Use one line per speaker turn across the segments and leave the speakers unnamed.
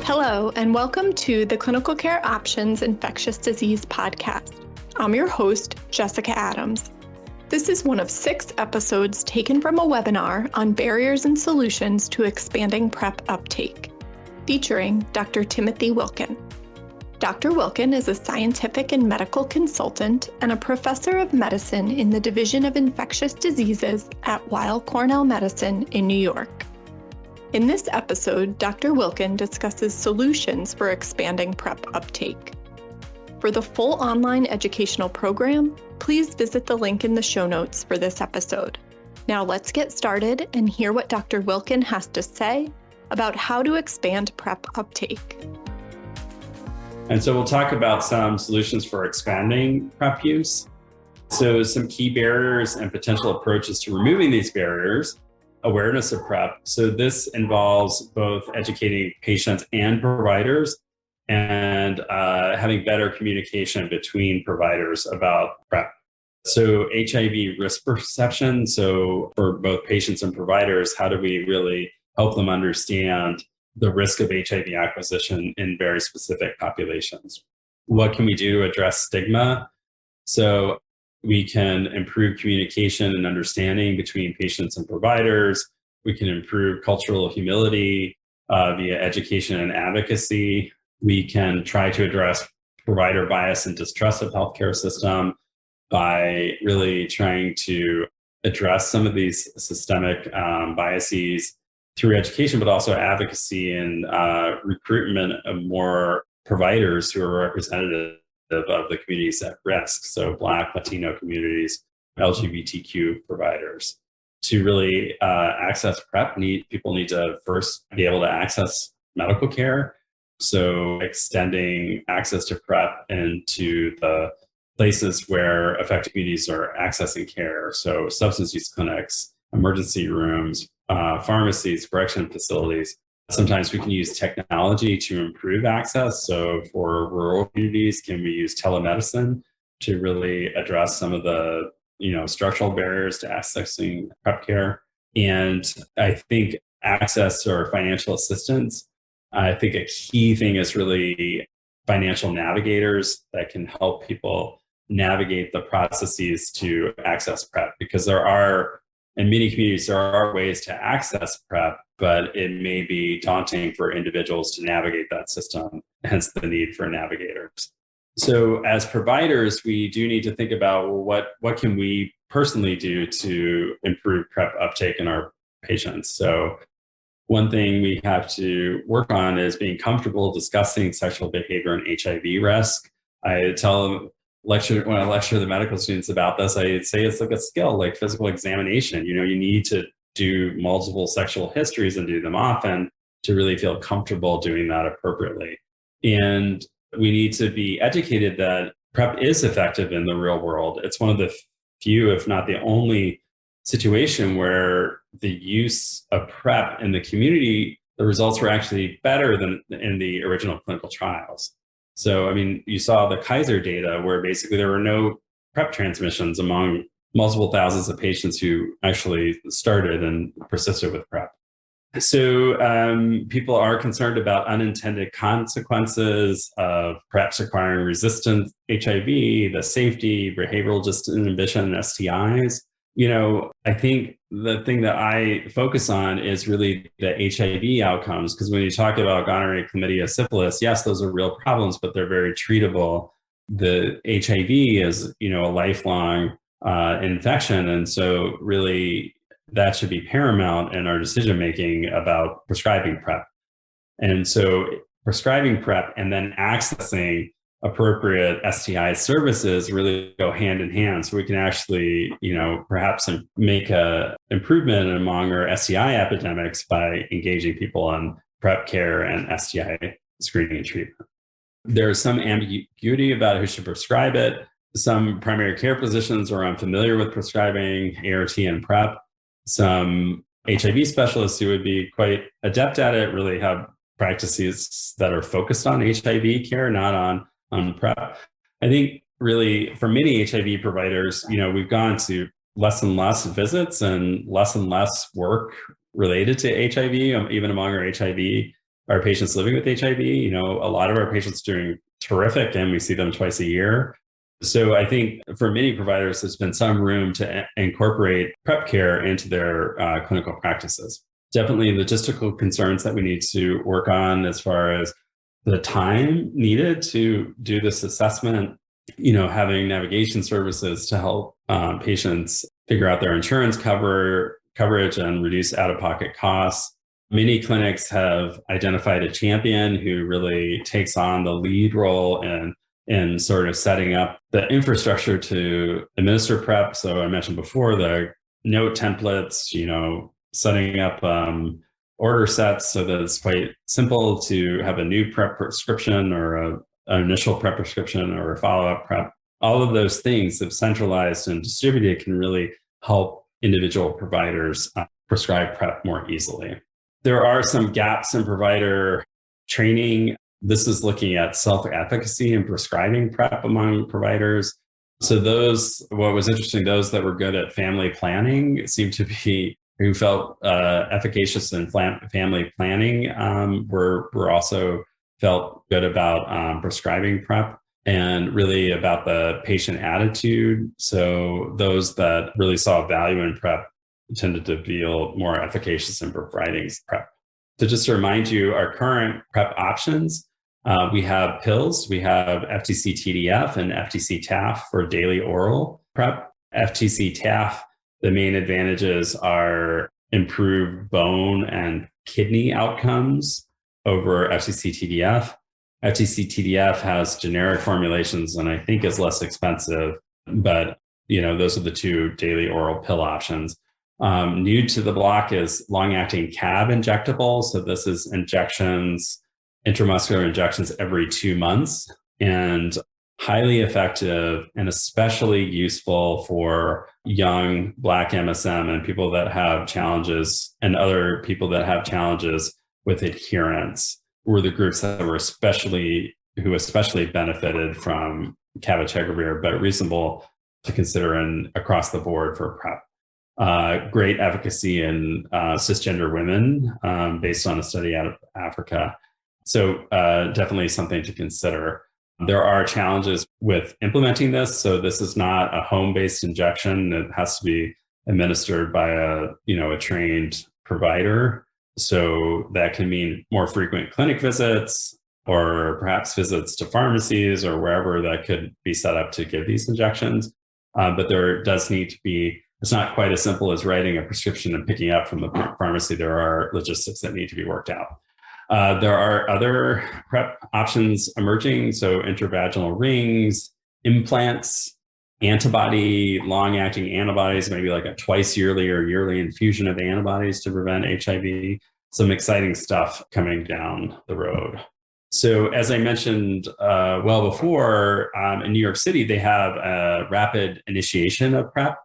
Hello, and welcome to the Clinical Care Options Infectious Disease Podcast. I'm your host, Jessica Adams. This is one of 6 episodes taken from a webinar on barriers and solutions to expanding PrEP uptake, featuring Dr. Timothy Wilkin. Dr. Wilkin is a scientific and medical consultant and a professor of medicine in the Division of Infectious Diseases at Weill Cornell Medicine in New York. In this episode, Dr. Wilkin discusses solutions for expanding PrEP uptake. For the full online educational program, please visit the link in the show notes for this episode. Now let's get started and hear what Dr. Wilkin has to say about how to expand PrEP uptake.
And so we'll talk about some solutions for expanding PrEP use. So some key barriers and potential approaches to removing these barriers. Awareness of PrEP. So this involves both educating patients and providers and having better communication between providers about PrEP. So HIV risk perception. So for both patients and providers, how do we really help them understand the risk of HIV acquisition in very specific populations? What can we do to address stigma? So we can improve communication and understanding between patients and providers. We can improve cultural humility via education and advocacy. We can try to address provider bias and distrust of healthcare system by really trying to address some of these systemic biases through education, but also advocacy and recruitment of more providers who are representative of the communities at risk. So Black, Latino communities, LGBTQ providers. To really access PrEP, people need to first be able to access medical care. So extending access to PrEP into the places where affected communities are accessing care. So substance use clinics, emergency rooms, pharmacies, correction facilities. Sometimes we can use technology to improve access. So for rural communities, can we use telemedicine to really address some of the structural barriers to accessing PrEP care? And I think access or financial assistance, I think a key thing is really financial navigators that can help people navigate the processes to access PrEP, because in many communities, there are ways to access PrEP, but it may be daunting for individuals to navigate that system, hence the need for navigators. So as providers, we do need to think about what can we personally do to improve PrEP uptake in our patients. So one thing we have to work on is being comfortable discussing sexual behavior and HIV risk. I tell when I lecture the medical students about this, I say it's like a skill, like physical examination. You need to do multiple sexual histories and do them often to really feel comfortable doing that appropriately. And we need to be educated that PrEP is effective in the real world. It's one of the few, if not the only situation where the use of PrEP in the community, the results were actually better than in the original clinical trials. So, you saw the Kaiser data where basically there were no PrEP transmissions among multiple thousands of patients who actually started and persisted with PrEP. So people are concerned about unintended consequences of perhaps acquiring resistant HIV, the safety, behavioral disinhibition, and STIs. I think the thing that I focus on is really the HIV outcomes, because when you talk about gonorrhea, chlamydia, syphilis, yes, those are real problems, but they're very treatable. The HIV is, a lifelong infection. And so really that should be paramount in our decision-making about prescribing PrEP. And so prescribing PrEP and then accessing appropriate STI services really go hand in hand. So we can actually, perhaps make a improvement among our STI epidemics by engaging people on PrEP care and STI screening and treatment. There's some ambiguity about who should prescribe it. Some primary care physicians are unfamiliar with prescribing ART and PrEP. Some HIV specialists who would be quite adept at it really have practices that are focused on HIV care, not on PrEP. I think really for many HIV providers, we've gone to less and less visits and less work related to HIV, even among our HIV our patients living with HIV. A lot of our patients are doing terrific, and we see them twice a year. So I think for many providers, there's been some room to incorporate PrEP care into their clinical practices. Definitely logistical concerns that we need to work on as far as the time needed to do this assessment, having navigation services to help patients figure out their insurance coverage and reduce out-of-pocket costs. Many clinics have identified a champion who really takes on the lead role in sort of setting up the infrastructure to administer PrEP. So I mentioned before the note templates, setting up order sets so that it's quite simple to have a new PrEP prescription or an initial PrEP prescription or a follow-up PrEP. All of those things, if centralized and distributed, can really help individual providers prescribe PrEP more easily. There are some gaps in provider training. This is looking at self-efficacy and prescribing PrEP among providers. So what was interesting, those that were good at family planning seemed to be, who felt efficacious in family planning were also felt good about prescribing PrEP, and really about the patient attitude. So those that really saw value in PrEP tended to feel more efficacious in providing PrEP. So just to remind you, our current PrEP options, we have pills, we have FTC TDF and FTC TAF for daily oral PrEP. FTC TAF, the main advantages are improved bone and kidney outcomes over FTC TDF. FTC TDF has generic formulations and I think is less expensive, but those are the two daily oral pill options. New to the block is long-acting CAB injectable. So this is intramuscular injections every 2 months, and highly effective and especially useful for young Black MSM and people that have challenges, and other people that have challenges with adherence were the groups that were especially benefited from cabotegravir, but reasonable to consider across the board for PrEP. Great efficacy in cisgender women based on a study out of Africa. So definitely something to consider. There are challenges with implementing this. So this is not a home-based injection. It has to be administered by a trained provider. So that can mean more frequent clinic visits, or perhaps visits to pharmacies or wherever that could be set up to give these injections. But there does need to be, it's not quite as simple as writing a prescription and picking up from the pharmacy. There are logistics that need to be worked out. There are other PrEP options emerging. So intravaginal rings, implants, long-acting antibodies, maybe like a twice yearly or yearly infusion of antibodies to prevent HIV. Some exciting stuff coming down the road. So as I mentioned well before, in New York City, they have a rapid initiation of PrEP.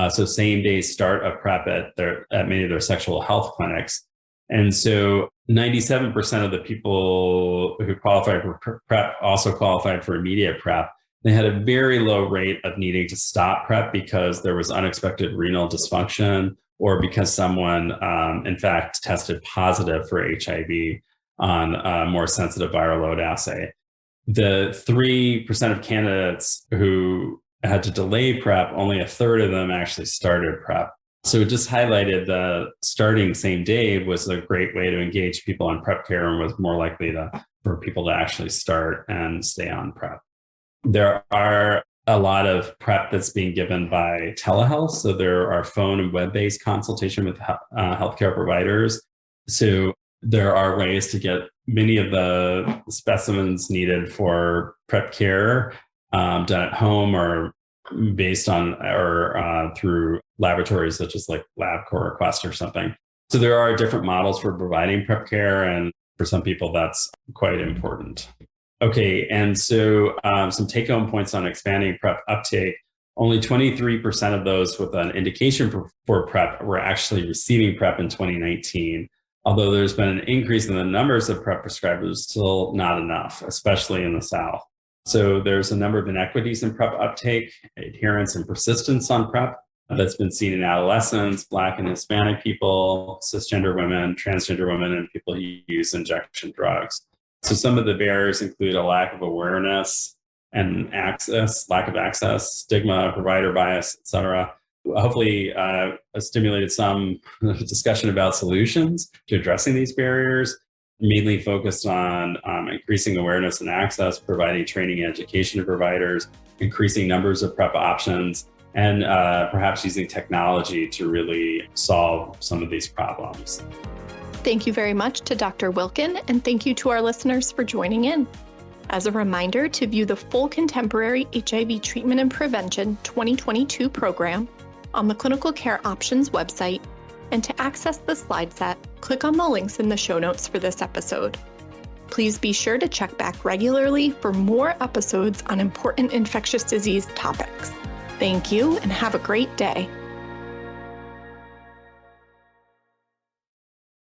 So same-day start of PrEP at many of their sexual health clinics. And so 97% of the people who qualified for PrEP also qualified for immediate PrEP. They had a very low rate of needing to stop PrEP because there was unexpected renal dysfunction, or because someone, in fact, tested positive for HIV on a more sensitive viral load assay. The 3% of candidates who had to delay PrEP, only a third of them actually started PrEP. So it just highlighted that starting same day was a great way to engage people on PrEP care, and was more likely for people to actually start and stay on PrEP. There are a lot of PrEP that's being given by telehealth. So there are phone and web-based consultation with healthcare providers. So there are ways to get many of the specimens needed for PrEP care done at home, or based on, or through laboratories such as like LabCorp or Quest or something. So there are different models for providing PrEP care, and for some people that's quite important. Okay, and so some take-home points on expanding PrEP uptake. Only 23% of those with an indication for PrEP were actually receiving PrEP in 2019. Although there's been an increase in the numbers of PrEP prescribers, still not enough, especially in the South. So there's a number of inequities in PrEP uptake, adherence and persistence on PrEP. that's been seen in adolescents, Black and Hispanic people, cisgender women, transgender women, and people who use injection drugs. So some of the barriers include a lack of awareness and access, lack of access, stigma, provider bias, et cetera. Hopefully stimulated some discussion about solutions to addressing these barriers, mainly focused on increasing awareness and access, providing training and education to providers, increasing numbers of PrEP options, and perhaps using technology to really solve some of these problems.
Thank you very much to Dr. Wilkin, and thank you to our listeners for joining in. As a reminder, to view the full Contemporary HIV Treatment and Prevention 2022 program on the Clinical Care Options website, and to access the slide set, click on the links in the show notes for this episode. Please be sure to check back regularly for more episodes on important infectious disease topics. Thank you, and have a great day.